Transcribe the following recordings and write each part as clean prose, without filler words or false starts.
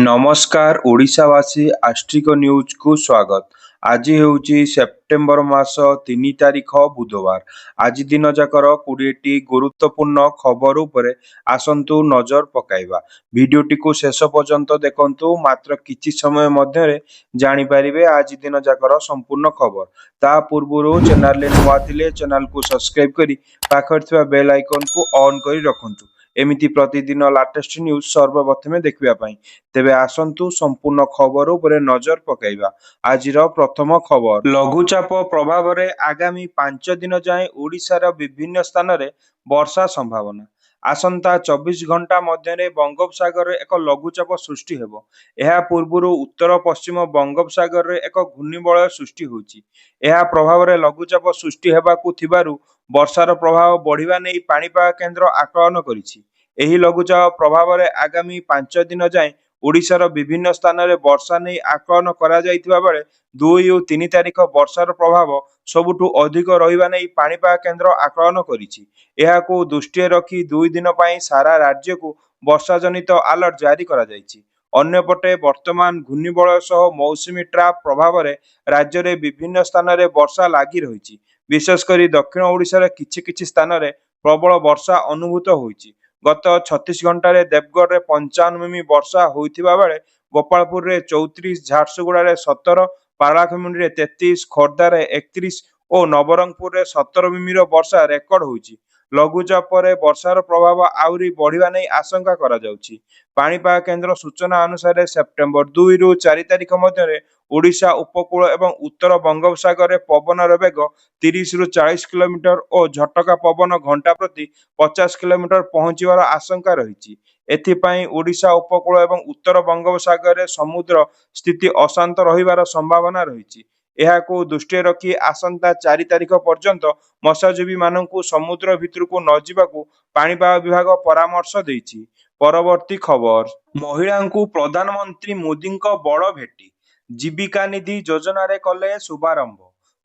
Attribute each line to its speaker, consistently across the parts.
Speaker 1: ନମସ୍କାର ଓଡ଼ିଶାବାସୀ ଆଷ୍ଟ୍ରିକ ନ୍ୟୁଜକୁ ସ୍ୱାଗତ। ଆଜି ହେଉଛି ସେପ୍ଟେମ୍ବର ମାସ 3 ତାରିଖ ବୁଧବାର। ଆଜି ଦିନ ଯାକର 20ଟି ଗୁରୁତ୍ୱପୂର୍ଣ୍ଣ ଖବର ଉପରେ ଆସନ୍ତୁ ନଜର ପକାଇବା। ଭିଡ଼ିଓଟିକୁ ଶେଷ ପର୍ଯ୍ୟନ୍ତ ଦେଖନ୍ତୁ। ମାତ୍ର କିଛି ସମୟ ମଧ୍ୟରେ ଜାଣିପାରିବେ ଆଜି ଦିନ ଯାକର ସମ୍ପୂର୍ଣ୍ଣ ଖବର। ତା ପୂର୍ବରୁ ଚ୍ୟାନେଲରେ ନୂଆ ଥିଲେ ଚ୍ୟାନେଲକୁ ସବସ୍କ୍ରାଇବ କରି ପାଖରେ ଥିବା ବେଲ୍ ଆଇକନକୁ ଅନ୍ କରି ରଖନ୍ତୁ, ଏମିତି ପ୍ରତିଦିନ ଲାଟେଷ୍ଟ ନ୍ୟୁଜ୍ ସର୍ବପ୍ରଥମେ ଦେଖିବା ପାଇଁ। ତେବେ ଆସନ୍ତୁ ସମ୍ପୂର୍ଣ୍ଣ ଖବର ଉପରେ ନଜର ପକାଇବା। ଆଜିର ପ୍ରଥମ ଖବର, ଲଘୁଚାପ ପ୍ରଭାବରେ ଆଗାମୀ 5 ଦିନ ଯାଏଁ ଓଡ଼ିଶାର ବିଭିନ୍ନ ସ୍ଥାନରେ ବର୍ଷା ସମ୍ଭାବନା। ଆସନ୍ତା 24 ଘଣ୍ଟା ମଧ୍ୟରେ ବଙ୍ଗୋପସାଗରରେ ଏକ ଲଘୁଚାପ ସୃଷ୍ଟି ହେବ। ଏହା ପୂର୍ବରୁ ଉତ୍ତର ପଶ୍ଚିମ ବଙ୍ଗୋପସାଗରରେ ଏକ ଘୂର୍ଣ୍ଣିବଳୟ ସୃଷ୍ଟି ହୋଇଛି। ଏହା ପ୍ରଭାବରେ ଲଘୁଚାପ ସୃଷ୍ଟି ହେବାକୁ ଥିବାରୁ ବର୍ଷାର ପ୍ରଭାବ ବଢ଼ିବା ନେଇ ପାଣିପାଗ କେନ୍ଦ୍ର ଆକଳନ କରିଛି। ଏହି ଲଘୁଚାପ ପ୍ରଭାବରେ ଆଗାମୀ 5 ଦିନ ଯାଏଁ ଓଡ଼ିଶାର ବିଭିନ୍ନ ସ୍ଥାନରେ ବର୍ଷା ନେଇ ଆକଳନ କରାଯାଇଥିବା ବେଳେ 2 ଓ 3 ତାରିଖ ବର୍ଷାର ପ୍ରଭାବ ସବୁଠୁ ଅଧିକ ରହିବା ନେଇ ପାଣିପାଗ କେନ୍ଦ୍ର ଆକଳନ କରିଛି। ଏହାକୁ ଦୃଷ୍ଟିରେ ରଖି 2 ଦିନ ପାଇଁ ସାରା ରାଜ୍ୟକୁ ବର୍ଷାଜନିତ ଆଲର୍ଟ ଜାରି କରାଯାଇଛି। ଅନ୍ୟପଟେ ବର୍ତ୍ତମାନ ଘୂର୍ଣ୍ଣିବଳୟ ସହ ମୌସୁମୀ ଟ୍ରାପ୍ ପ୍ରଭାବରେ ରାଜ୍ୟରେ ବିଭିନ୍ନ ସ୍ଥାନରେ ବର୍ଷା ଲାଗି ରହିଛି। ବିଶେଷ କରି ଦକ୍ଷିଣ ଓଡ଼ିଶାର କିଛି କିଛି ସ୍ଥାନରେ ପ୍ରବଳ ବର୍ଷା ଅନୁଭୂତ ହୋଇଛି। ଗତ 36 ଘଣ୍ଟାରେ ଦେବଗଡ଼ରେ 55 ମିମି ବର୍ଷା ହୋଇଥିବା ବେଳେ ଗୋପାଳପୁରରେ 34, ଝାରସୁଗୁଡ଼ାରେ 17, ପାରଳାଖେମୁଣ୍ଡିରେ 33, ଖୋର୍ଦ୍ଧାରେ 31 ଓ ନବରଙ୍ଗପୁରରେ 17 ମିମିର ବର୍ଷା ରେକର୍ଡ ହୋଇଛି। ଲଘୁଚାପ ପରେ ବର୍ଷାର ପ୍ରଭାବ ଆହୁରି ବଢ଼ିବା ନେଇ ଆଶଙ୍କା କରାଯାଉଛି। ପାଣିପାଗ କେନ୍ଦ୍ର ସୂଚନା ଅନୁସାରେ ସେପ୍ଟେମ୍ବର 2ରୁ 4 ତାରିଖ ମଧ୍ୟରେ ଓଡ଼ିଶା ଉପକୂଳ ଏବଂ ଉତ୍ତର ବଙ୍ଗୋପସାଗରରେ ପବନର ବେଗ 30ରୁ 40 କିଲୋମିଟର ଓ ଝଟକା ପବନ ଘଣ୍ଟା ପ୍ରତି 50 କିଲୋମିଟର ପହଞ୍ଚିବାର ଆଶଙ୍କା ରହିଛି। ଏଥିପାଇଁ ଓଡ଼ିଶା ଉପକୂଳ ଏବଂ ଉତ୍ତର ବଙ୍ଗୋପସାଗରରେ ସମୁଦ୍ର ସ୍ଥିତି ଅଶାନ୍ତ ରହିବାର ସମ୍ଭାବନା ରହିଛି। ଏହାକୁ ଦୃଷ୍ଟିରେ ରଖି ଆସନ୍ତା 4 ତାରିଖ ପର୍ଯ୍ୟନ୍ତ ମତ୍ସ୍ୟଜୀବୀମାନଙ୍କୁ ସମୁଦ୍ର ଭିତରକୁ ନ ଯିବାକୁ ପାଣିପାଗ ବିଭାଗ ପରାମର୍ଶ ଦେଇଛି। ପରବର୍ତ୍ତୀ ଖବର, ମହିଳାଙ୍କୁ ପ୍ରଧାନମନ୍ତ୍ରୀ ମୋଦିଙ୍କ ବଡ଼ ଭେଟି। ଜୀବିକା ନିଧି ଯୋଜନାରେ କଲେ ଶୁଭାରମ୍ଭ।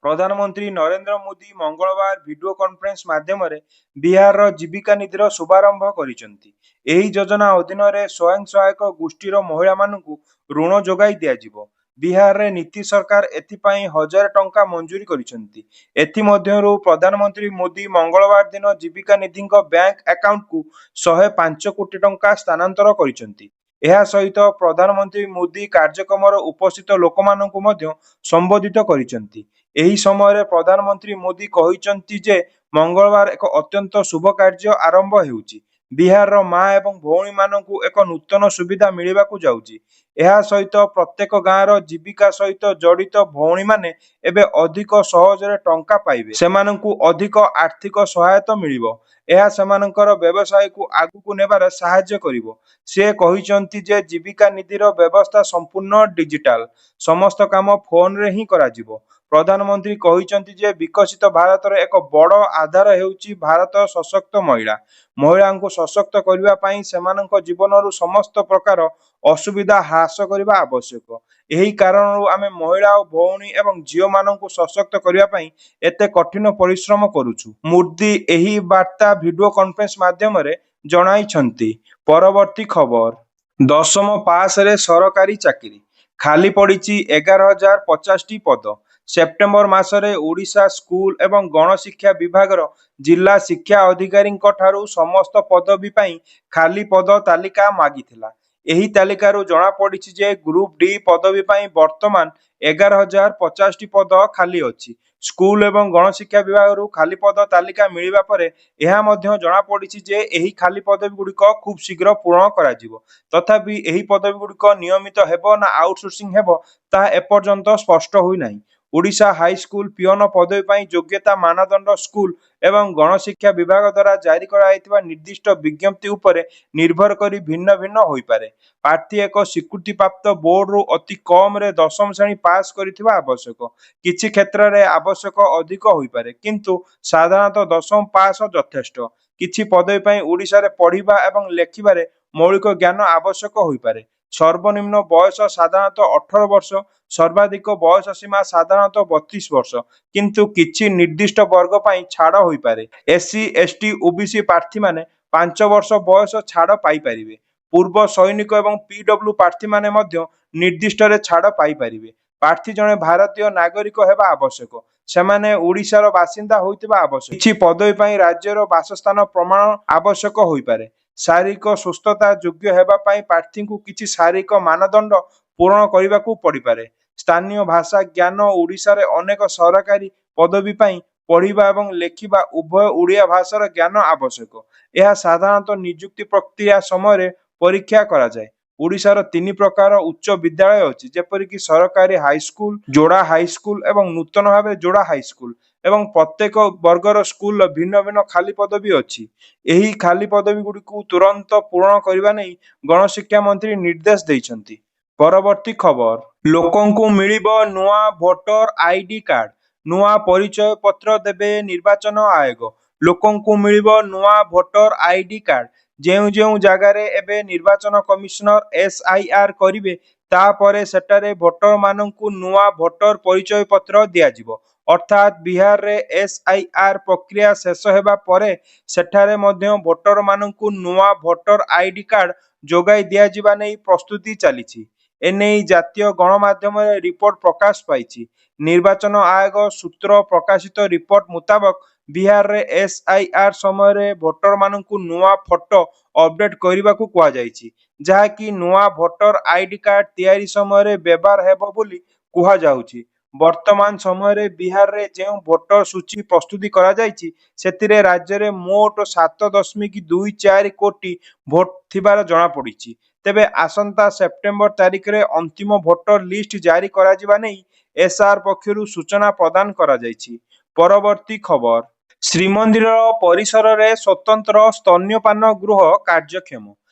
Speaker 1: ପ୍ରଧାନମନ୍ତ୍ରୀ ନରେନ୍ଦ୍ର ମୋଦି ମଙ୍ଗଳବାର ଭିଡିଓ କନଫରେନ୍ସ ମାଧ୍ୟମରେ ବିହାରର ଜୀବିକା ନିଧିର ଶୁଭାରମ୍ଭ କରିଛନ୍ତି। ଏହି ଯୋଜନା ଅଧୀନରେ ସ୍ୱୟଂ ସହାୟକ ଗୋଷ୍ଠୀର ମହିଳାମାନଙ୍କୁ ଋଣ ଯୋଗାଇ ଦିଆଯିବ। ବିହାରରେ ନୀତିଶ ସରକାର ଏଥିପାଇଁ 1000 ଟଙ୍କା ମଞ୍ଜୁର କରିଛନ୍ତି। ଏଥିମଧ୍ୟରୁ ପ୍ରଧାନମନ୍ତ୍ରୀ ମୋଦି ମଙ୍ଗଳବାର ଦିନ ଜୀବିକା ନିଧିଙ୍କ ବ୍ୟାଙ୍କ ଆକାଉଣ୍ଟକୁ 105 କୋଟି ଟଙ୍କା ସ୍ଥାନାନ୍ତର କରିଛନ୍ତି। ଏହା ସହିତ ପ୍ରଧାନମନ୍ତ୍ରୀ ମୋଦି କାର୍ଯ୍ୟକ୍ରମରେ ଉପସ୍ଥିତ ଲୋକମାନଙ୍କୁ ମଧ୍ୟ ସମ୍ବୋଧିତ କରିଛନ୍ତି। ଏହି ସମୟରେ ପ୍ରଧାନମନ୍ତ୍ରୀ ମୋଦି କହିଛନ୍ତି ଯେ ମଙ୍ଗଳବାର ଏକ ଅତ୍ୟନ୍ତ ଶୁଭ କାର୍ଯ୍ୟ ଆରମ୍ଭ ହେଉଛି। ବିହାରର ମା ଏବଂ ଭଉଣୀମାନଙ୍କୁ ଏକ ନୂତନ ସୁବିଧା ମିଳିବାକୁ ଯାଉଛି। ଏହା ସହିତ ପ୍ରତ୍ୟେକ ଗାଁର ଜୀବିକା ସହିତ ଜଡ଼ିତ ଭଉଣୀମାନେ ଏବେ ଅଧିକ ସହଜରେ ଟଙ୍କା ପାଇବେ। ସେମାନଙ୍କୁ ଅଧିକ ଆର୍ଥିକ ସହାୟତା ମିଳିବ। ଏହା ସେମାନଙ୍କର ବ୍ୟବସାୟକୁ ଆଗକୁ ନେବାରେ ସାହାଯ୍ୟ କରିବ। ସେ କହିଛନ୍ତି ଯେ ଜୀବିକା ନିଧିର ବ୍ୟବସ୍ଥା ସମ୍ପୂର୍ଣ୍ଣ ଡିଜିଟାଲ। ସମସ୍ତ କାମ ଫୋନରେ ହିଁ କରାଯିବ। ପ୍ରଧାନମନ୍ତ୍ରୀ କହିଛନ୍ତି ଯେ ବିକଶିତ ଭାରତର ଏକ ବଡ଼ ଆଧାର ହେଉଛି ଭାରତର ସଶକ୍ତ ମହିଳା। ମହିଳାଙ୍କୁ ସଶକ୍ତ କରିବା ପାଇଁ ସେମାନଙ୍କ ଜୀବନରୁ ସମସ୍ତ ପ୍ରକାର ଅସୁବିଧା ହ୍ରାସ କରିବା ଆବଶ୍ୟକ। ଏହି କାରଣରୁ ଆମେ ମହିଳା ଓ ଭଉଣୀ ଏବଂ ଝିଅମାନଙ୍କୁ ସଶକ୍ତ କରିବା ପାଇଁ ଏତେ କଠିନ ପରିଶ୍ରମ କରୁଛୁ, ମୋଦି ଏହି ବାର୍ତ୍ତା ଭିଡିଓ କନଫରେନ୍ସ ମାଧ୍ୟମରେ ଜଣାଇଛନ୍ତି। ପରବର୍ତ୍ତୀ ଖବର, ଦଶମ ପାସରେ ସରକାରୀ ଚାକିରି ଖାଲି ପଡ଼ିଛି 11,050ଟି ପଦ। ସେପ୍ଟେମ୍ବର ମାସରେ ଓଡ଼ିଶା ସ୍କୁଲ ଏବଂ ଗଣଶିକ୍ଷା ବିଭାଗର ଜିଲ୍ଲା ଶିକ୍ଷା ଅଧିକାରୀଙ୍କ ଠାରୁ ସମସ୍ତ ପଦବୀ ପାଇଁ ଖାଲି ପଦ ତାଲିକା ମାଗିଥିଲା। ଏହି ତାଲିକାରୁ ଜଣାପଡ଼ିଛି ଯେ ଗ୍ରୁପ ଡି ପଦବୀ ପାଇଁ ବର୍ତ୍ତମାନ 11,050ଟି ପଦ ଖାଲି ଅଛି। ସ୍କୁଲ ଏବଂ ଗଣଶିକ୍ଷା ବିଭାଗରୁ ଖାଲି ପଦ ତାଲିକା ମିଳିବା ପରେ ଏହା ମଧ୍ୟ ଜଣାପଡ଼ିଛି ଯେ ଏହି ଖାଲି ପଦବୀଗୁଡ଼ିକ ଖୁବ୍ ଶୀଘ୍ର ପୂରଣ କରାଯିବ। ତଥାପି ଏହି ପଦବୀଗୁଡ଼ିକ ନିୟମିତ ହେବ ନା ଆଉଟସୋର୍ସିଂ ହେବ ତାହା ଏପର୍ଯ୍ୟନ୍ତ ସ୍ପଷ୍ଟ ହୋଇନାହିଁ। ଓଡ଼ିଶା ହାଇସ୍କୁଲ ପିଅନ ପଦବୀ ପାଇଁ ଯୋଗ୍ୟତା ମାନଦଣ୍ଡ ସ୍କୁଲ ଏବଂ ଗଣଶିକ୍ଷା ବିଭାଗ ଦ୍ୱାରା ଜାରି କରାଯାଇଥିବା ନିର୍ଦ୍ଦିଷ୍ଟ ବିଜ୍ଞପ୍ତି ଉପରେ ନିର୍ଭର କରି ଭିନ୍ନ ଭିନ୍ନ ହୋଇପାରେ। ପ୍ରାର୍ଥୀ ଏକ ସ୍ୱୀକୃତିପ୍ରାପ୍ତ ବୋର୍ଡରୁ ଅତି କମରେ 10ମ ଶ୍ରେଣୀ ପାସ୍ କରିଥିବା ଆବଶ୍ୟକ। କିଛି କ୍ଷେତ୍ରରେ ଆବଶ୍ୟକ ଅଧିକ ହୋଇପାରେ, କିନ୍ତୁ ସାଧାରଣତଃ 10ମ ପାସ୍ ଯଥେଷ୍ଟ। କିଛି ପଦବୀ ପାଇଁ ଓଡ଼ିଶାରେ ପଢ଼ିବା ଏବଂ ଲେଖିବାରେ ମୌଳିକ ଜ୍ଞାନ ଆବଶ୍ୟକ ହୋଇପାରେ। ସର୍ବନିମ୍ନ ବୟସ ସାଧାରଣତଃ 18 ବର୍ଷ, ସର୍ବାଧିକ ବୟସ ସୀମା ସାଧାରଣତଃ 32 ବର୍ଷ, କିନ୍ତୁ କିଛି ନିର୍ଦ୍ଦିଷ୍ଟ ବର୍ଗ ପାଇଁ ଛାଡ଼ ହୋଇପାରେ। ଏସସି, ଏସଟି, ଓବିସି ପ୍ରାର୍ଥୀମାନେ 5 ବର୍ଷ ବୟସ ଛାଡ଼ ପାଇପାରିବେ। ପୂର୍ବ ସୈନିକ ଏବଂ PW ପ୍ରାର୍ଥୀମାନେ ମଧ୍ୟ ନିର୍ଦ୍ଦିଷ୍ଟରେ ଛାଡ଼ ପାଇପାରିବେ। ପ୍ରାର୍ଥୀ ଜଣେ ଭାରତୀୟ ନାଗରିକ ହେବା ଆବଶ୍ୟକ। ସେମାନେ ଓଡ଼ିଶାର ବାସିନ୍ଦା ହୋଇଥିବା ଆବଶ୍ୟକ। କିଛି ପଦବୀ ପାଇଁ ରାଜ୍ୟର ବାସସ୍ଥାନ ପ୍ରମାଣ ଆବଶ୍ୟକ ହୋଇପାରେ। ଶାରୀରିକ ସୁସ୍ଥତା ଯୋଗ୍ୟ ହେବା ପାଇଁ ପ୍ରାର୍ଥୀଙ୍କୁ କିଛି ଶାରୀରିକ ମାନଦଣ୍ଡ ପୂରଣ କରିବାକୁ ପଡ଼ିପାରେ। ସ୍ଥାନୀୟ ଭାଷା ଜ୍ଞାନ ଓଡ଼ିଶାରେ ଅନେକ ସରକାରୀ ପଦବୀ ପାଇଁ ପଢ଼ିବା ଏବଂ ଲେଖିବା ଉଭୟ ଓଡ଼ିଆ ଭାଷାର ଜ୍ଞାନ ଆବଶ୍ୟକ। ଏହା ସାଧାରଣତଃ ନିଯୁକ୍ତି ପ୍ରକ୍ରିୟା ସମୟରେ ପରୀକ୍ଷା କରାଯାଏ। ଓଡ଼ିଶାର 3 ପ୍ରକାର ଉଚ୍ଚ ବିଦ୍ୟାଳୟ ଅଛି, ଯେପରିକି ସରକାରୀ ହାଇସ୍କୁଲ, ଯୋଡ଼ା ହାଇସ୍କୁଲ ଏବଂ ନୂତନ ଭାବେ ଯୋଡ଼ା ହାଇସ୍କୁଲ, ଏବଂ ପ୍ରତ୍ୟେକ ବର୍ଗର ସ୍କୁଲର ଭିନ୍ନ ଭିନ୍ନ ଖାଲି ପଦବୀ ଅଛି। ଏହି ଖାଲି ପଦବୀଗୁଡ଼ିକୁ ତୁରନ୍ତ ପୂରଣ କରିବା ନେଇ ଗଣଶିକ୍ଷା ମନ୍ତ୍ରୀ ନିର୍ଦ୍ଦେଶ ଦେଇଛନ୍ତି। ପରବର୍ତ୍ତୀ ଖବର, ଲୋକଙ୍କୁ ମିଳିବ ନୂଆ ଭୋଟର ଆଇଡି କାର୍ଡ, ନୂଆ ପରିଚୟ ପତ୍ର ଦେବେ ନିର୍ବାଚନ ଆୟୋଗ। ଲୋକଙ୍କୁ ମିଳିବ ନୂଆ ଭୋଟର ଆଇଡି କାର୍ଡ। ଯେଉଁ ଯେଉଁ ଜାଗାରେ ଏବେ ନିର୍ବାଚନ କମିଶନର SIR କରିବେ, ତାପରେ ସେଠାରେ ଭୋଟରମାନଙ୍କୁ ନୂଆ ଭୋଟର ପରିଚୟ ପତ୍ର ଦିଆଯିବ। ଅର୍ଥାତ୍ ବିହାରରେ SIR ପ୍ରକ୍ରିୟା ଶେଷ ହେବା ପରେ ସେଠାରେ ମଧ୍ୟ ଭୋଟରମାନଙ୍କୁ ନୂଆ ଭୋଟର ଆଇଡି କାର୍ଡ ଯୋଗାଇ ଦିଆଯିବା ନେଇ ପ୍ରସ୍ତୁତି ଚାଲିଛି। ଏନେଇ ଜାତୀୟ ଗଣମାଧ୍ୟମରେ ରିପୋର୍ଟ ପ୍ରକାଶ ପାଇଛି। ନିର୍ବାଚନ ଆୟୋଗ ସୂତ୍ର ପ୍ରକାଶିତ ରିପୋର୍ଟ ମୁତାବକ ବିହାରରେ SIR ସମୟରେ ଭୋଟରମାନଙ୍କୁ ନୂଆ ଫଟୋ ଅପଡେଟ୍ କରିବାକୁ କୁହାଯାଇଛି, ଯାହାକି ନୂଆ ଭୋଟର ଆଇଡି କାର୍ଡ ତିଆରି ସମୟରେ ବ୍ୟବହାର ହେବ ବୋଲି କୁହାଯାଉଛି। ବର୍ତ୍ତମାନ ସମୟରେ ବିହାରରେ ଯେଉଁ ଭୋଟର ସୂଚୀ ପ୍ରସ୍ତୁତି କରାଯାଇଛି, ସେଥିରେ ରାଜ୍ୟରେ ମୋଟ 7.24 କୋଟି ଭୋଟ ଥିବାର ଜଣାପଡ଼ିଛି। ତେବେ ଆସନ୍ତା ସେପ୍ଟେମ୍ବର ତାରିଖରେ ଅନ୍ତିମ ଭୋଟର ଲିଷ୍ଟ ଜାରି କରାଯିବା ନେଇ SR ପକ୍ଷରୁ ସୂଚନା ପ୍ରଦାନ କରାଯାଇଛି। ପରବର୍ତ୍ତୀ ଖବର, ଶ୍ରୀମନ୍ଦିର ପରିସରରେ ସ୍ୱତନ୍ତ୍ର ସ୍ତନ୍ୟପାନ ଗୃହ କାର୍ଯ୍ୟକ୍ଷମ।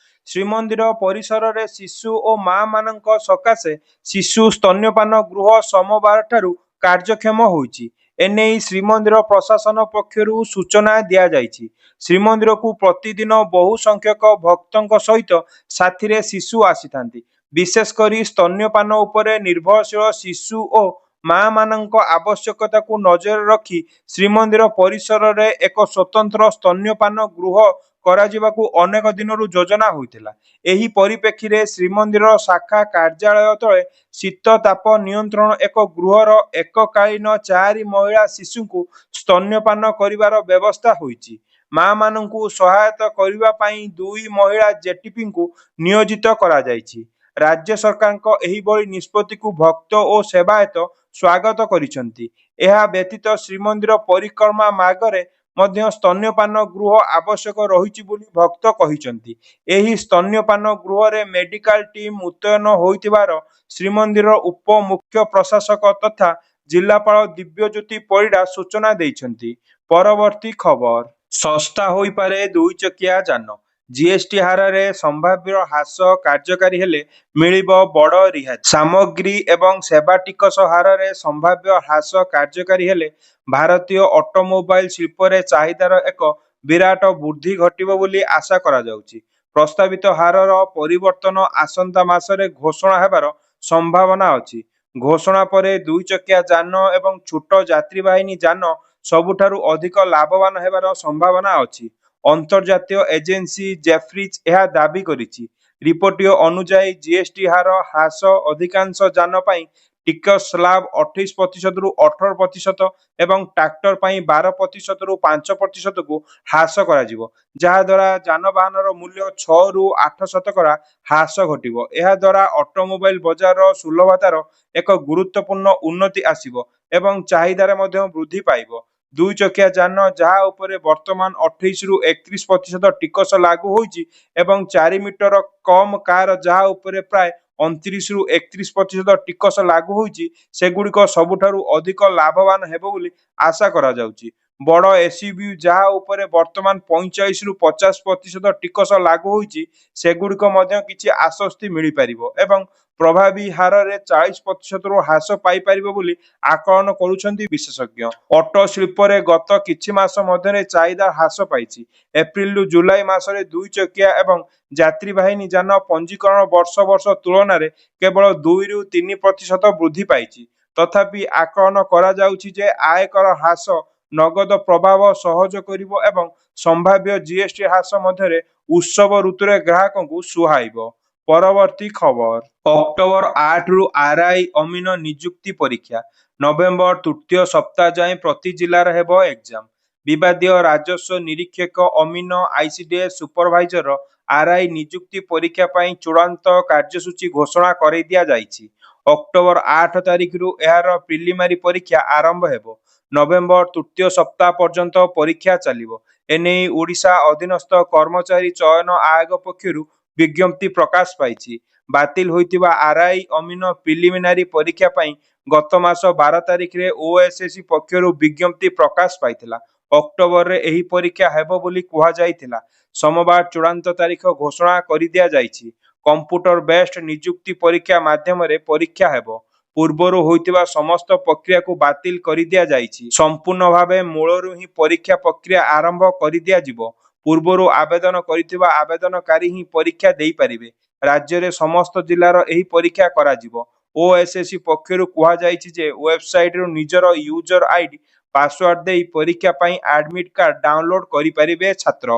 Speaker 1: ଶ୍ରୀମନ୍ଦିର ପରିସରରେ ଶିଶୁ ଓ ମା'ମାନଙ୍କ ସକାଶେ ଶିଶୁ ସ୍ତନ୍ୟପାନ ଗୃହ ସୋମବାରଠାରୁ କାର୍ଯ୍ୟକ୍ଷମ ହୋଇଛି। ଏନେଇ ଶ୍ରୀମନ୍ଦିର ପ୍ରଶାସନ ପକ୍ଷରୁ ସୂଚନା ଦିଆଯାଇଛି। ଶ୍ରୀମନ୍ଦିରକୁ ପ୍ରତିଦିନ ବହୁ ସଂଖ୍ୟକ ଭକ୍ତଙ୍କ ସହିତ ସାଥିରେ ଶିଶୁ ଆସିଥାନ୍ତି। ବିଶେଷ କରି ସ୍ତନ୍ୟପାନ ଉପରେ ନିର୍ଭରଶୀଳ ଶିଶୁ ଓ ମା'ମାନଙ୍କ ଆବଶ୍ୟକତାକୁ ନଜରରେ ରଖି ଶ୍ରୀମନ୍ଦିର ପରିସରରେ ଏକ ସ୍ୱତନ୍ତ୍ର ସ୍ତନ୍ୟପାନ ଗୃହ କରାଯିବାକୁ ଅନେକ ଦିନରୁ ଯୋଜନା ହୋଇଥିଲା। ଏହି ପରିପ୍ରେକ୍ଷୀରେ ଶ୍ରୀମନ୍ଦିର ଶାଖା କାର୍ଯ୍ୟାଳୟ ତଳେ ଶୀତ ତାପ ନିୟନ୍ତ୍ରଣ ଏକ ଗୃହର ଏକକାଳୀନ 4 ମହିଳା ଶିଶୁଙ୍କୁ ସ୍ତନ୍ୟପାନ କରିବାର ବ୍ୟବସ୍ଥା ହୋଇଛି। ମା'ମାନଙ୍କୁ ସହାୟତା କରିବା ପାଇଁ 2 ମହିଳା JTPଙ୍କୁ ନିୟୋଜିତ କରାଯାଇଛି। ରାଜ୍ୟ ସରକାରଙ୍କ ଏହିଭଳି ନିଷ୍ପତ୍ତିକୁ ଭକ୍ତ ଓ ସେବାୟତ ସ୍ୱାଗତ କରିଛନ୍ତି। ଏହା ବ୍ୟତୀତ ଶ୍ରୀମନ୍ଦିର ପରିକ୍ରମା ମାର୍ଗରେ ମଧ୍ୟ ସ୍ତନ୍ୟପାନ ଗୃହ ଆବଶ୍ୟକ ରହିଛି ବୋଲି ଭକ୍ତ କହିଛନ୍ତି। ଏହି ସ୍ତନ୍ୟପାନ ଗୃହରେ ମେଡିକାଲ ଟିମ୍ ମୁତୟନ ହୋଇଥିବାର ଶ୍ରୀମନ୍ଦିର ଉପ ମୁଖ୍ୟ ପ୍ରଶାସକ ତଥା ଜିଲ୍ଲାପାଳ ଦିବ୍ୟଜ୍ୟୋତି ପରିଡ଼ା ସୂଚନା ଦେଇଛନ୍ତି। ପରବର୍ତ୍ତୀ ଖବର, ଶସ୍ତା ହୋଇପାରେ 2 ଚକିଆ ଯାନ। GST ହାରରେ ସମ୍ଭାବ୍ୟ ହ୍ରାସ କାର୍ଯ୍ୟକାରୀ ହେଲେ ମିଳିବ ବଡ଼ ରିହାତି। ସାମଗ୍ରୀ ଏବଂ ସେବା ଟିକସ ହାରରେ ସମ୍ଭାବ୍ୟ ହ୍ରାସ କାର୍ଯ୍ୟକାରୀ ହେଲେ ଭାରତୀୟ ଅଟୋମୋବାଇଲ ଶିଳ୍ପରେ ଚାହିଦାର ଏକ ବିରାଟ ବୃଦ୍ଧି ଘଟିବ ବୋଲି ଆଶା କରାଯାଉଛି। ପ୍ରସ୍ତାବିତ ହାରର ପରିବର୍ତ୍ତନ ଆସନ୍ତା ମାସରେ ଘୋଷଣା ହେବାର ସମ୍ଭାବନା ଅଛି। ଘୋଷଣା ପରେ 2 ଚକିଆ ଯାନ ଏବଂ ଛୋଟ ଯାତ୍ରୀବାହୀ ଯାନ ସବୁଠାରୁ ଅଧିକ ଲାଭବାନ ହେବାର ସମ୍ଭାବନା ଅଛି। ଅନ୍ତର୍ଜାତୀୟ ଏଜେନ୍ସି ଜେଫ୍ରିଜ୍ ଏହା ଦାବି କରିଛି। ରିପୋର୍ଟ ଅନୁଯାୟୀ GST ହାର ହ୍ରାସ ଅଧିକାଂଶ ଯାନ ପାଇଁ ଟିକସ ସ୍ଲାବ 28%ରୁ 18% ଏବଂ ଟ୍ରାକ୍ଟର ପାଇଁ 12%ରୁ 5%କୁ ହ୍ରାସ କରାଯିବ, ଯାହାଦ୍ୱାରା ଯାନବାହନର ମୂଲ୍ୟ 6ରୁ 8% ହ୍ରାସ ଘଟିବ। ଏହାଦ୍ୱାରା ଅଟୋମୋବାଇଲ ବଜାରର ସୁଲଭତାର ଏକ ଗୁରୁତ୍ୱପୂର୍ଣ୍ଣ ଉନ୍ନତି ଆସିବ ଏବଂ ଚାହିଦାରେ ମଧ୍ୟ ବୃଦ୍ଧି ପାଇବ। 2 ଚକିଆ ଯାନ ଯାହା ଉପରେ ବର୍ତ୍ତମାନ 28ରୁ 31% ଟିକସ ଲାଗୁ ହୋଇଛି ଏବଂ 4 ମିଟର କମ୍ କାର ଯାହା ଉପରେ ପ୍ରାୟ 29ରୁ 31% ଟିକସ ଲାଗୁ ହୋଇଛି, ସେଗୁଡ଼ିକ ସବୁଠାରୁ ଅଧିକ ଲାଭବାନ ହେବ ବୋଲି ଆଶା କରାଯାଉଛି। ବଡ଼ SUV ଯାହା ଉପରେ ବର୍ତ୍ତମାନ 45ରୁ 50% ଟିକସ ଲାଗୁ ହୋଇଛି, ସେଗୁଡ଼ିକ ମଧ୍ୟ କିଛି ଆଶ୍ୱସ୍ତି ମିଳିପାରିବ ଏବଂ ପ୍ରଭାବୀ ହାରରେ 40%ରୁ ହ୍ରାସ ପାଇପାରିବ ବୋଲି ଆକଳନ କରୁଛନ୍ତି ବିଶେଷଜ୍ଞ। ଅଟୋ ଶିଳ୍ପରେ ଗତ କିଛି ମାସ ମଧ୍ୟରେ ଚାହିଦା ହ୍ରାସ ପାଇଛି। ଏପ୍ରିଲରୁ ଜୁଲାଇ ମାସରେ 2 ଚକିଆ ଏବଂ ଯାତ୍ରୀବାହୀ ଯାନ ପଞ୍ଜୀକରଣ ବର୍ଷ ତୁଳନାରେ କେବଳ 2ରୁ 3% ବୃଦ୍ଧି ପାଇଛି। ତଥାପି ଆକଳନ କରାଯାଉଛି ଯେ ଆୟକର ହ୍ରାସ ନଗଦ ପ୍ରବାହ ସହଜ କରିବ ଏବଂ ସମ୍ଭାବ୍ୟ ଜିଏସଟି ହ୍ରାସ ମଧ୍ୟରେ ଉତ୍ସବ ଋତୁରେ ଗ୍ରାହକଙ୍କୁ ସୁହାଇବ। ପରବର୍ତ୍ତୀ ଖବର, ଅକ୍ଟୋବର 8ରୁ ଆର୍ଆଇ ଅମିନ ନିଯୁକ୍ତି ପରୀକ୍ଷା। ନଭେମ୍ବର ତୃତୀୟ ସପ୍ତାହ ଯାଏଁ ପ୍ରତି ଜିଲ୍ଲାରେ ହେବ ଏକ୍ଜାମ। ବିବାଦୀୟ ରାଜସ୍ୱ ନିରୀକ୍ଷକ ଅମିନ ଆଇସିଡିଏସ୍ ସୁପରଭାଇଜର ଆର୍ଆଇ ନିଯୁକ୍ତି ପରୀକ୍ଷା ପାଇଁ ଚୂଡ଼ାନ୍ତ କାର୍ଯ୍ୟସୂଚୀ ଘୋଷଣା କରିଦିଆଯାଇଛି। ଅକ୍ଟୋବର 8 ତାରିଖରୁ ଏହାର ପ୍ରିଲିମାରୀ ପରୀକ୍ଷା ଆରମ୍ଭ ହେବ। ନଭେମ୍ବର ତୃତୀୟ ସପ୍ତାହ ପର୍ଯ୍ୟନ୍ତ ପରୀକ୍ଷା ଚାଲିବ। ଏନେଇ ଓଡ଼ିଶା ଅଧୀନସ୍ଥ କର୍ମଚାରୀ ଚୟନ ଆୟୋଗ ପକ୍ଷରୁ ବିଜ୍ଞପ୍ତି ପ୍ରକାଶ ପାଇଛି। ବାତିଲ ହୋଇଥିବା ଆର୍ଆଇ ଅମିନ ପ୍ରିଲିମିନାରୀ ପରୀକ୍ଷା ପାଇଁ ଗତ ମାସ 12 ତାରିଖରେ ଓଏସ୍ଏସି ପକ୍ଷରୁ ବିଜ୍ଞପ୍ତି ପ୍ରକାଶ ପାଇଥିଲା। ଅକ୍ଟୋବରରେ ଏହି ପରୀକ୍ଷା ହେବ ବୋଲି କୁହାଯାଇଥିଲା। ସୋମବାର ଚୂଡ଼ାନ୍ତ ତାରିଖ ଘୋଷଣା କରିଦିଆଯାଇଛି। କମ୍ପ୍ୟୁଟର ବେସ୍ଡ ନିଯୁକ୍ତି ପରୀକ୍ଷା ମାଧ୍ୟମରେ ପରୀକ୍ଷା ହେବ। ପୂର୍ବରୁ ହୋଇଥିବା ସମସ୍ତ ପ୍ରକ୍ରିୟାକୁ ବାତିଲ କରିଦିଆଯାଇଛି। ସମ୍ପୂର୍ଣ୍ଣ ଭାବେ ମୂଳରୁ ହିଁ ପରୀକ୍ଷା ପ୍ରକ୍ରିୟା ଆରମ୍ଭ କରିଦିଆଯିବ। ପୂର୍ବରୁ ଆବେଦନ କରିଥିବା ଆବେଦନକାରୀ ହିଁ ପରୀକ୍ଷା ଦେଇପାରିବେ। ରାଜ୍ୟରେ ସମସ୍ତ ଜିଲ୍ଲାର ଏହି ପରୀକ୍ଷା କରାଯିବ। ଓଏସ୍ଏସି ପକ୍ଷରୁ କୁହାଯାଇଛି ଯେ ୱେବସାଇଟରୁ ନିଜର ୟୁଜର ଆଇଡି ପାସୱାର୍ଡ ଦେଇ ପରୀକ୍ଷା ପାଇଁ ଆଡମିଟ୍ କାର୍ଡ ଡାଉନଲୋଡ କରିପାରିବେ ଛାତ୍ର।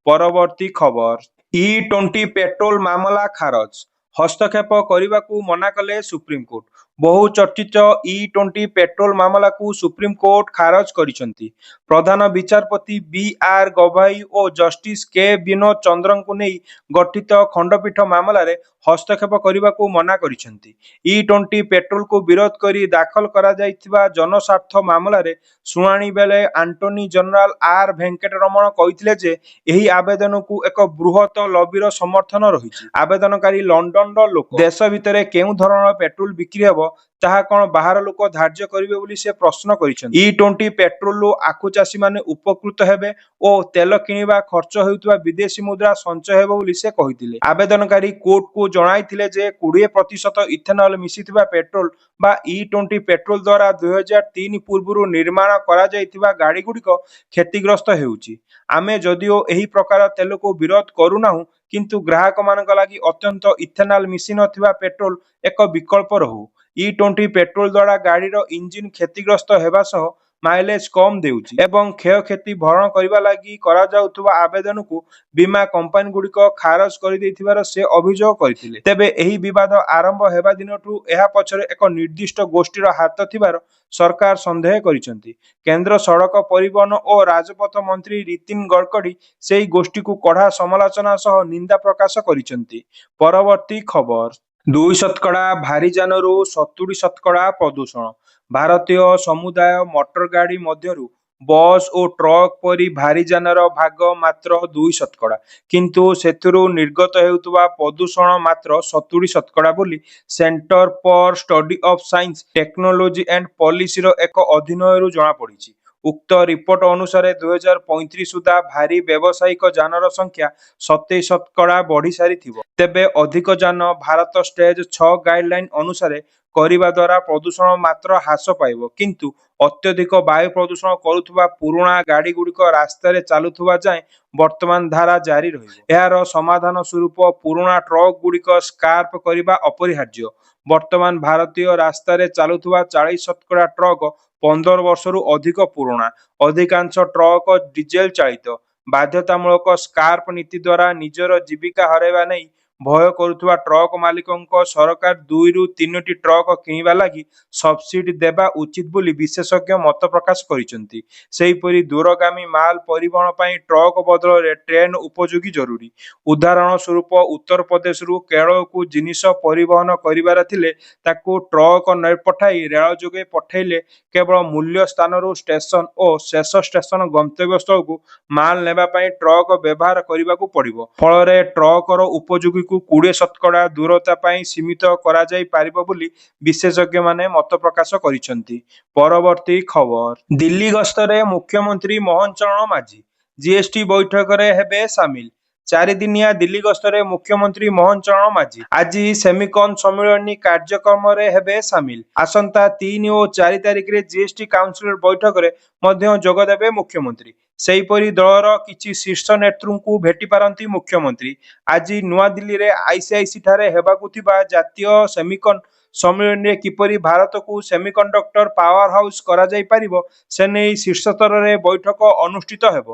Speaker 1: ପରବର୍ତ୍ତୀ ଖବର, ଇ-20 ପେଟ୍ରୋଲ ମାମଲା ଖାରଜ। ହସ୍ତକ୍ଷେପ କରିବାକୁ ମନା କଲେ ସୁପ୍ରିମକୋର୍ଟ। ବହୁ ଚର୍ଚ୍ଚିତ ଇ-20 ପେଟ୍ରୋଲ ମାମଲାକୁ ସୁପ୍ରିମକୋର୍ଟ ଖାରଜ କରିଛନ୍ତି। ପ୍ରଧାନ ବିଚାରପତି ବି.ଆର୍. ଗଭାଇ ଓ ଜଷ୍ଟିସ କେ. ବିନୋଦ ଚନ୍ଦ୍ରଙ୍କୁ ନେଇ ଗଠିତ ଖଣ୍ଡପୀଠ ମାମଲାରେ ହସ୍ତକ୍ଷେପ କରିବାକୁ ମନା କରିଛନ୍ତି। ଇ-20 ପେଟ୍ରୋଲକୁ ବିରୋଧ କରି ଦାଖଲ କରାଯାଇଥିବା ଜନସ୍ୱାର୍ଥ ମାମଲାରେ ଶୁଣାଣି ବେଳେ ଆଟର୍ଣ୍ଣି ଜେନେରାଲ ଆର୍. ଭେଙ୍କଟରମଣ କହିଥିଲେ ଯେ ଏହି ଆବେଦନକୁ ଏକ ବୃହତ ଲବିର ସମର୍ଥନ ରହିଛି। ଆବେଦନକାରୀ ଲଣ୍ଡନର ଲୋକ। ଦେଶ ଭିତରେ କେଉଁ ଧରଣର ପେଟ୍ରୋଲ ବିକ୍ରି ହେବ ତାହା କ'ଣ ବାହାର ଲୋକ ଧାର୍ଯ୍ୟ କରିବେ ବୋଲି ସେ ପ୍ରଶ୍ନ କରିଛନ୍ତି। ଇ-20 ପେଟ୍ରୋଲରୁ ଆଖୁ ଚାଷୀମାନେ ଉପକୃତ ହେବେ ଓ ତେଲ କିଣିବା ଖର୍ଚ୍ଚ ହେଉଥିବା ବିଦେଶୀ ମୁଦ୍ରା ସଞ୍ଚୟ ହେବ ବୋଲି ସେ କହିଥିଲେ। ଆବେଦନକାରୀ କୋର୍ଟକୁ ଜଣାଇଥିଲେ ଯେ 20% ଇଥେନଲ ମିଶିଥିବା ପେଟ୍ରୋଲ ବା ଇ-20 ପେଟ୍ରୋଲ ଦ୍ୱାରା 2003 ପୂର୍ବରୁ ନିର୍ମାଣ କରାଯାଇଥିବା ଗାଡ଼ିଗୁଡ଼ିକ କ୍ଷତିଗ୍ରସ୍ତ ହେଉଛି। ଆମେ ଯଦିଓ ଏହି ପ୍ରକାର ତେଲକୁ ବିରୋଧ କରୁନାହୁଁ, କିନ୍ତୁ ଗ୍ରାହକମାନଙ୍କ ଲାଗି ଅନ୍ତତଃ ଇଥେନଲ ମିଶିନଥିବା ପେଟ୍ରୋଲ ଏକ ବିକଳ୍ପ ରହୁ। ଇ-20 ପେଟ୍ରୋଲ ଦ୍ୱାରା ଗାଡ଼ିର ଇଞ୍ଜିନ କ୍ଷତିଗ୍ରସ୍ତ ହେବା ସହ ମାଇଲେଜ କମ୍ ଦେଉଛି ଏବଂ କ୍ଷୟକ୍ଷତି ଭରଣ କରିବା ଲାଗି କରାଯାଉଥିବା ଆବେଦନକୁ ବୀମା କମ୍ପାନୀଗୁଡ଼ିକ ଖାରଜ କରିଦେଇଥିବାର ସେ ଅଭିଯୋଗ କରିଥିଲେ। ତେବେ ଏହି ବିବାଦ ଆରମ୍ଭ ହେବା ଦିନଠୁ ଏହା ପଛରେ ଏକ ନିର୍ଦ୍ଦିଷ୍ଟ ଗୋଷ୍ଠୀର ହାତ ଥିବାର ସରକାର ସନ୍ଦେହ କରିଛନ୍ତି। କେନ୍ଦ୍ର ସଡ଼କ ପରିବହନ ଓ ରାଜପଥ ମନ୍ତ୍ରୀ ନୀତିନ ଗଡ଼କରୀ ସେହି ଗୋଷ୍ଠୀକୁ କଡ଼ା ସମାଲୋଚନା ସହ ନିନ୍ଦା ପ୍ରକାଶ କରିଛନ୍ତି। ପରବର୍ତ୍ତୀ ଖବର, 2% ଭାରୀଯାନରୁ 70% ପ୍ରଦୂଷଣ। ଭାରତୀୟ ସମୁଦାୟ ମୋଟର ଗାଡ଼ି ମଧ୍ୟରୁ ବସ୍ ଓ ଟ୍ରକ୍ ପରି ଭାରୀଯାନର ଭାଗ ମାତ୍ର 2%, କିନ୍ତୁ ସେଥିରୁ ନିର୍ଗତ ହେଉଥିବା ପ୍ରଦୂଷଣ ମାତ୍ର 70% ବୋଲି centre for study of science, technology and ପଲିସିର ଏକ ଅଧ୍ୟୟନରୁ ଜଣାପଡ଼ିଛି। ଉକ୍ତ ରିପୋର୍ଟ ଅନୁସାରେ 2035 ସୁଦ୍ଧା ଭାରୀ ବ୍ୟବସାୟିକ ଯାନର ସଂଖ୍ୟା 27% ବଢ଼ିସାରିଥିବ। ତେବେ ଅଧିକ ଯାନ ଭାରତ ଷ୍ଟେଜ 6 ଗାଇଡଲାଇନ ଅନୁସାରେ କରିବା ଦ୍ୱାରା ପ୍ରଦୂଷଣ ମାତ୍ର ହ୍ରାସ ପାଇବ, କିନ୍ତୁ ଅତ୍ୟଧିକ ବାୟୁ ପ୍ରଦୂଷଣ କରୁଥିବା ପୁରୁଣା ଗାଡ଼ିଗୁଡ଼ିକ ରାସ୍ତାରେ ଚାଲୁଥିବା ଯାଏଁ ବର୍ତ୍ତମାନ ଧାରା ଜାରି ରହିବ। ଏହାର ସମାଧାନ ସ୍ୱରୂପ ପୁରୁଣା ଟ୍ରକ୍‌ଗୁଡ଼ିକ ସ୍କ୍ରାପ୍ କରିବା ଅପରିହାର୍ଯ୍ୟ। ବର୍ତ୍ତମାନ ଭାରତୀୟ ରାସ୍ତାରେ ଚାଲୁଥିବା 40% ଟ୍ରକ୍ 15 ବର୍ଷରୁ ଅଧିକ ପୁରୁଣା। ଅଧିକାଂଶ ଟ୍ରକ୍ ଡିଜେଲ ଚାଳିତ। ବାଧ୍ୟତାମୂଳକ ସ୍କ୍ରାପ୍ ନୀତି ଦ୍ୱାରା ନିଜର ଜୀବିକା ହରାଇବା ନେଇ ଭୟ କରୁଥିବା ଟ୍ରକ୍ ମାଲିକଙ୍କ ସରକାର 2ରୁ 3ଟି ଟ୍ରକ୍ କିଣିବା ଲାଗି ସବସିଡି ଦେବା ଉଚିତ ବୋଲି ବିଶେଷଜ୍ଞ ମତ ପ୍ରକାଶ କରିଛନ୍ତି। ସେହିପରି ଦୂରଗାମୀ ମାଲ ପରିବହନ ପାଇଁ ଟ୍ରକ୍ ବଦଳରେ ଟ୍ରେନ୍ ଉପଯୋଗୀ ଜରୁରୀ। ଉଦାହରଣ ସ୍ୱରୂପ ଉତ୍ତରପ୍ରଦେଶରୁ କେରଳକୁ ଜିନିଷ ପରିବହନ କରିବାର ଥିଲେ ତାକୁ ଟ୍ରକ୍ ନ ପଠାଇ ରେଳ ଯୋଗେ ପଠାଇଲେ କେବଳ ମୂଲ୍ୟ ସ୍ଥାନରୁ ଷ୍ଟେସନ ଓ ଶେଷ ଷ୍ଟେସନ ଗନ୍ତବ୍ୟସ୍ଥଳକୁ ମାଲ ନେବା ପାଇଁ ଟ୍ରକ୍ ବ୍ୟବହାର କରିବାକୁ ପଡ଼ିବ। ଫଳରେ ଟ୍ରକ୍‌ର ଉପଯୋଗୀକୁ 20% ଦୂରତା ପାଇଁ ସୀମିତ କରାଯାଇ ପାରିବ ବୋଲି ବିଶେଷଜ୍ଞମାନେ ମତ ପ୍ରକାଶ କରିଛନ୍ତି। ପରବର୍ତ୍ତୀ ଖବର, ଦିଲ୍ଲୀ ଗସ୍ତରେ ମୁଖ୍ୟମନ୍ତ୍ରୀ ମୋହନ ଚରଣ ମାଝୀ। ଜିଏସଟି ବୈଠକରେ ହେବେ ସାମିଲ। 4 ଦିନିଆ ଦିଲ୍ଲୀ ଗସ୍ତରେ ମୁଖ୍ୟମନ୍ତ୍ରୀ ମୋହନ ଚରଣ ମାଝୀ ଆଜି ସେମିକନ୍ ସମ୍ମିଳନୀ କାର୍ଯ୍ୟକ୍ରମରେ ହେବେ ସାମିଲ। ଆସନ୍ତା 3 ଓ 4 ତାରିଖରେ ଜିଏସଟି କାଉନସିଲ ବୈଠକରେ ମଧ୍ୟ ଯୋଗଦେବେ ମୁଖ୍ୟମନ୍ତ୍ରୀ। ସେହିପରି ଦଳର କିଛି ଶୀର୍ଷ ନେତୃଙ୍କୁ ଭେଟିପାରନ୍ତି ମୁଖ୍ୟମନ୍ତ୍ରୀ। ଆଜି ନୂଆଦିଲ୍ଲୀରେ ଆଇସିଆଇସିଠାରେ ହେବାକୁ ଥିବା ଜାତୀୟ ସେମିକନ୍ ସମ୍ମିଳନୀରେ କିପରି ଭାରତକୁ ସେମିକଣ୍ଡକ୍ଟର ପାୱାର ହାଉସ୍ କରାଯାଇ ପାରିବ ସେ ନେଇ ଶୀର୍ଷ ସ୍ତରରେ ବୈଠକ ଅନୁଷ୍ଠିତ ହେବ।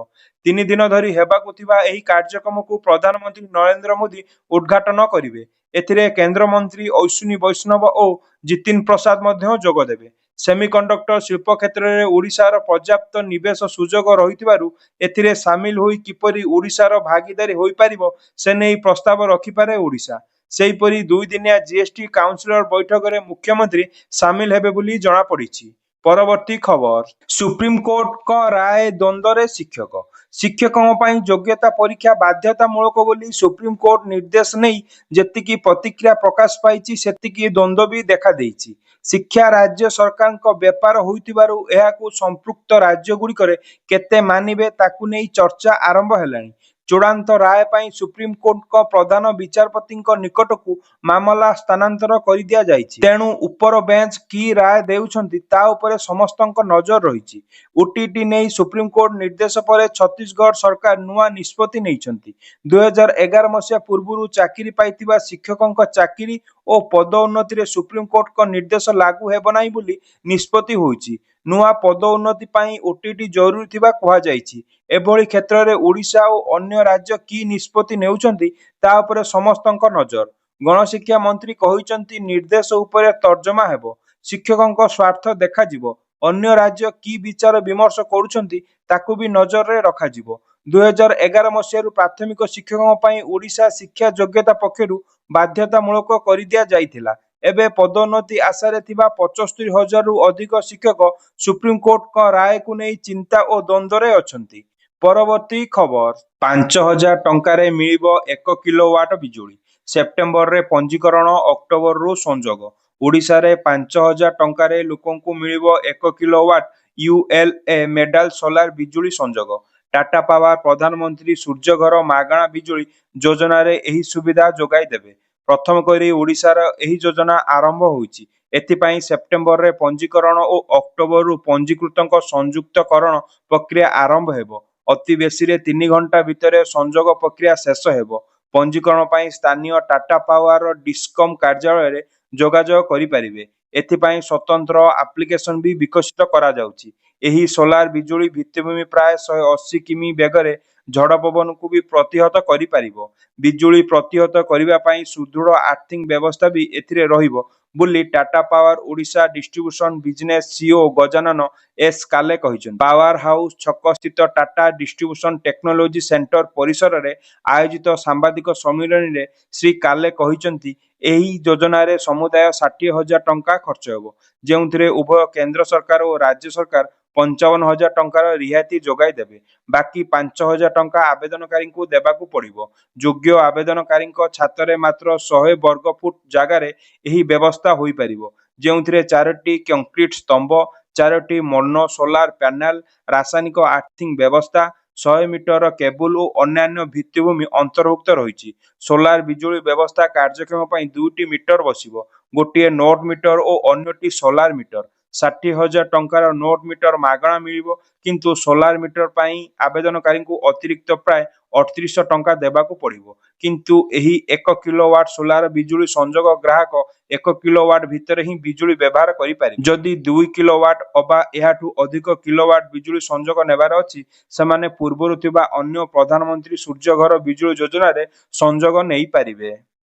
Speaker 1: 3 ଦିନ ଧରି ହେବାକୁ ଥିବା ଏହି କାର୍ଯ୍ୟକ୍ରମକୁ ପ୍ରଧାନମନ୍ତ୍ରୀ ନରେନ୍ଦ୍ର ମୋଦି ଉଦ୍ଘାଟନ କରିବେ। ଏଥିରେ କେନ୍ଦ୍ରମନ୍ତ୍ରୀ ଅଶ୍ୱିନୀ ବୈଷ୍ଣବ ଓ ଜିତିନ ପ୍ରସାଦ ମଧ୍ୟ ଯୋଗଦେବେ। ସେମିକଣ୍ଡକ୍ଟର ଶିଳ୍ପ କ୍ଷେତ୍ରରେ ଓଡ଼ିଶାର ପର୍ଯ୍ୟାପ୍ତ ନିବେଶ ସୁଯୋଗ ରହିଥିବାରୁ ଏଥିରେ ସାମିଲ ହୋଇ କିପରି ଓଡ଼ିଶାର ଭାଗିଦାରୀ ହୋଇପାରିବ ସେ ନେଇ ପ୍ରସ୍ତାବ ରଖିପାରେ ଓଡ଼ିଶା। ସେହିପରି 2 ଦିନିଆ ଜିଏସ୍ଟି କାଉନସିଲର ବୈଠକରେ ମୁଖ୍ୟମନ୍ତ୍ରୀ ସାମିଲ ହେବେ ବୋଲି ଜଣାପଡ଼ିଛି। ପରବର୍ତ୍ତୀ ଖବର, ସୁପ୍ରିମକୋର୍ଟଙ୍କ ରାୟ ଦ୍ୱନ୍ଦ୍ୱରେ ଶିକ୍ଷକ। ଶିକ୍ଷକଙ୍କ ପାଇଁ ଯୋଗ୍ୟତା ପରୀକ୍ଷା ବାଧ୍ୟତାମୂଳକ ବୋଲି ସୁପ୍ରିମକୋର୍ଟ ନିର୍ଦ୍ଦେଶ ନେଇ ଯେତିକି ପ୍ରତିକ୍ରିୟା ପ୍ରକାଶ ପାଇଛି ସେତିକି ଦ୍ୱନ୍ଦ୍ୱ ବି ଦେଖାଦେଇଛି। ଶିକ୍ଷା ରାଜ୍ୟ ସରକାରଙ୍କ ବ୍ୟାପାର ହୋଇଥିବାରୁ ଏହାକୁ ସମ୍ପୃକ୍ତ ରାଜ୍ୟଗୁଡ଼ିକରେ କେତେ ମାନିବେ ତାକୁ ନେଇ ଚର୍ଚ୍ଚା ଆରମ୍ଭ ହେଲାଣି। ଚୂଡ଼ାନ୍ତ ରାୟ ପାଇଁ ସୁପ୍ରିମକୋର୍ଟଙ୍କ ପ୍ରଧାନ ବିଚାରପତିଙ୍କ ନିକଟକୁ ମାମଲା ସ୍ଥାନାନ୍ତର କରିଦିଆଯାଇଛି। ତେଣୁ ଉପର ବେଞ୍ଚ କି ରାୟ ଦେଉଛନ୍ତି ତା ଉପରେ ସମସ୍ତଙ୍କ ନଜର ରହିଛି। ଓଟିଇଟି ନେଇ ସୁପ୍ରିମକୋର୍ଟ ନିର୍ଦ୍ଦେଶ ପରେ ଛତିଶଗଡ଼ ସରକାର ନୂଆ ନିଷ୍ପତ୍ତି ନେଇଛନ୍ତି। 2011 ମସିହା ପୂର୍ବରୁ ଚାକିରି ପାଇଥିବା ଶିକ୍ଷକଙ୍କ ଚାକିରି ଓ ପଦୋନ୍ନତିରେ ସୁପ୍ରିମକୋର୍ଟଙ୍କ ନିର୍ଦ୍ଦେଶ ଲାଗୁ ହେବ ନାହିଁ ବୋଲି ନିଷ୍ପତ୍ତି ହୋଇଛି। ନୂଆ ପଦୋନ୍ନତି ପାଇଁ ଓଟିଇଟି ଜରୁରୀ ଥିବା କୁହାଯାଇଛି। ଏଭଳି କ୍ଷେତ୍ରରେ ଓଡ଼ିଶା ଓ ଅନ୍ୟ ରାଜ୍ୟ କି ନିଷ୍ପତ୍ତି ନେଉଛନ୍ତି ତା ଉପରେ ସମସ୍ତଙ୍କ ନଜର। ଗଣଶିକ୍ଷା ମନ୍ତ୍ରୀ କହିଛନ୍ତି ନିର୍ଦ୍ଦେଶ ଉପରେ ତର୍ଜମା ହେବ, ଶିକ୍ଷକଙ୍କ ସ୍ୱାର୍ଥ ଦେଖାଯିବ, ଅନ୍ୟ ରାଜ୍ୟ କି ବିଚାର ବିମର୍ଶ କରୁଛନ୍ତି ତାକୁ ବି ନଜରରେ ରଖାଯିବ। 2011 ମସିହାରୁ ପ୍ରାଥମିକ ଶିକ୍ଷକଙ୍କ ପାଇଁ ଓଡ଼ିଶା ଶିକ୍ଷା ଯୋଗ୍ୟତା ପକ୍ଷରୁ ବାଧ୍ୟତାମୂଳକ କରିଦିଆଯାଇଥିଲା। ଏବେ ପଦୋନ୍ନତି ଆଶାରେ ଥିବା 75,000ରୁ ଅଧିକ ଶିକ୍ଷକ ସୁପ୍ରିମକୋର୍ଟଙ୍କ ରାୟକୁ ନେଇ ଚିନ୍ତା ଓ ଦ୍ୱନ୍ଦ୍ୱରେ ଅଛନ୍ତି। ପରବର୍ତ୍ତୀ ଖବର, 5,000 ଟଙ୍କାରେ ମିଳିବ 1 କିଲୋୱାଟ ବିଜୁଳି। ସେପ୍ଟେମ୍ବରରେ ପଞ୍ଜୀକରଣ, ଅକ୍ଟୋବରରୁ ସଂଯୋଗ। ଓଡ଼ିଶାରେ 5,000 ଟଙ୍କାରେ ଲୋକଙ୍କୁ ମିଳିବ 1 କିଲୋୱାଟ ୟୁଏଲ୍ଏ ମେଡାଲ ସୋଲାର ବିଜୁଳି ସଂଯୋଗ। ଟାଟା ପାୱାର ପ୍ରଧାନମନ୍ତ୍ରୀ ସୂର୍ଯ୍ୟଘର ମାଗଣା ବିଜୁଳି ଯୋଜନାରେ ଏହି ସୁବିଧା ଯୋଗାଇ ଦେବେ। ପ୍ରଥମ କରି ଓଡ଼ିଶାର ଏହି ଯୋଜନା ଆରମ୍ଭ ହୋଇଛି। ଏଥିପାଇଁ ସେପ୍ଟେମ୍ବରରେ ପଞ୍ଜୀକରଣ ଓ ଅକ୍ଟୋବରରୁ ପଞ୍ଜୀକୃତଙ୍କ ସଂଯୁକ୍ତକରଣ ପ୍ରକ୍ରିୟା ଆରମ୍ଭ ହେବ। ଅତି ବେଶୀରେ 3 ଘଣ୍ଟା ଭିତରେ ସଂଯୋଗ ପ୍ରକ୍ରିୟା ଶେଷ ହେବ। ପଞ୍ଜୀକରଣ ପାଇଁ ସ୍ଥାନୀୟ ଟାଟା ପାୱାର ଡିସ୍କମ୍ କାର୍ଯ୍ୟାଳୟରେ ଯୋଗାଯୋଗ କରିପାରିବେ। ଏଥିପାଇଁ ସ୍ୱତନ୍ତ୍ର ଆପ୍ଲିକେସନ ବି ବିକଶିତ କରାଯାଉଛି। ଏହି ସୋଲାର ବିଜୁଳି ଭିତ୍ତିଭୂମି ପ୍ରାୟ 180 କିମି ବେଗରେ ଝଡ଼ ପବନକୁ ବି ପ୍ରତିହତ କରିପାରିବ। ବିଜୁଳି ପ୍ରତିହତ କରିବା ପାଇଁ ସୁଦୃଢ଼ ଆର୍ଥିଂ ବ୍ୟବସ୍ଥା ବି ଏଥିରେ ରହିବ ବୋଲି Tata power Odisha distribution business CEO Gajanan S Kale କହିଛନ୍ତି। ପାୱାର ହାଉସ୍ ଛକସ୍ଥିତ ଟାଟା ଡିଷ୍ଟ୍ରିବ୍ୟୁସନ ଟେକ୍ନୋଲୋଜି ସେଣ୍ଟର ପରିସରରେ ଆୟୋଜିତ ସାମ୍ବାଦିକ ସମ୍ମିଳନୀରେ ଶ୍ରୀ କାଲେ କହିଛନ୍ତି, ଏହି ଯୋଜନାରେ ସମୁଦାୟ 60,000 ଟଙ୍କା ଖର୍ଚ୍ଚ ହେବ, ଯେଉଁଥିରେ ଉଭୟ କେନ୍ଦ୍ର ସରକାର ଓ ରାଜ୍ୟ ସରକାର 55,000 ଟଙ୍କାର ରିହାତି ଯୋଗାଇ ଦେବେ। ବାକି 5,000 ଟଙ୍କା ଆବେଦନକାରୀଙ୍କୁ ଦେବାକୁ ପଡ଼ିବ। ଯୋଗ୍ୟ ଆବେଦନକାରୀଙ୍କ ଛାତରେ ମାତ୍ର 100 ବର୍ଗ ଫୁଟ ଜାଗାରେ ଏହି ବ୍ୟବସ୍ଥା ହୋଇପାରିବ, ଯେଉଁଥିରେ 4ଟି କଂକ୍ରିଟ ସ୍ତମ୍ଭ, 4ଟି ମୋନୋ ସୋଲାର ପ୍ୟାନେଲ, ରାସାୟନିକ ଆର୍ଥିଂ ବ୍ୟବସ୍ଥା, 100 ମିଟର କେବୁଲ ଓ ଅନ୍ୟାନ୍ୟ ଭିତ୍ତିଭୂମି ଅନ୍ତର୍ଭୁକ୍ତ ରହିଛି। ସୋଲାର ବିଜୁଳି ବ୍ୟବସ୍ଥା କାର୍ଯ୍ୟକ୍ଷମ ପାଇଁ 2ଟି ମିଟର ବସିବ, ଗୋଟିଏ ନୋଟ୍ ମିଟର ଓ ଅନ୍ୟଟି ସୋଲାର ମିଟର। 60,000 ଟଙ୍କାର ନୋଟ୍ ମିଟର ମାଗଣା ମିଳିବ, କିନ୍ତୁ ସୋଲାର ମିଟର ପାଇଁ ଆବେଦନକାରୀଙ୍କୁ ଅତିରିକ୍ତ ପ୍ରାୟ 3800 ଟଙ୍କା ଦେବାକୁ ପଡ଼ିବ। କିନ୍ତୁ ଏହି 1 କିଲୋୱାଟ ସୋଲାର ବିଜୁଳି ସଂଯୋଗ ଗ୍ରାହକ 1 କିଲୋୱାଟ ଭିତରେ ହିଁ ବିଜୁଳି ବ୍ୟବହାର କରିପାରିବେ। ଯଦି 2 କିଲୋୱାଟ ଅବା ଏହାଠୁ ଅଧିକ କିଲୋୱାଟ ବିଜୁଳି ସଂଯୋଗ ନେବାର ଅଛି, ସେମାନେ ପୂର୍ବରୁ ଥିବା ଅନ୍ୟ ପ୍ରଧାନମନ୍ତ୍ରୀ ସୂର୍ଯ୍ୟଘର ବିଜୁଳି ଯୋଜନାରେ ସଂଯୋଗ ନେଇପାରିବେ।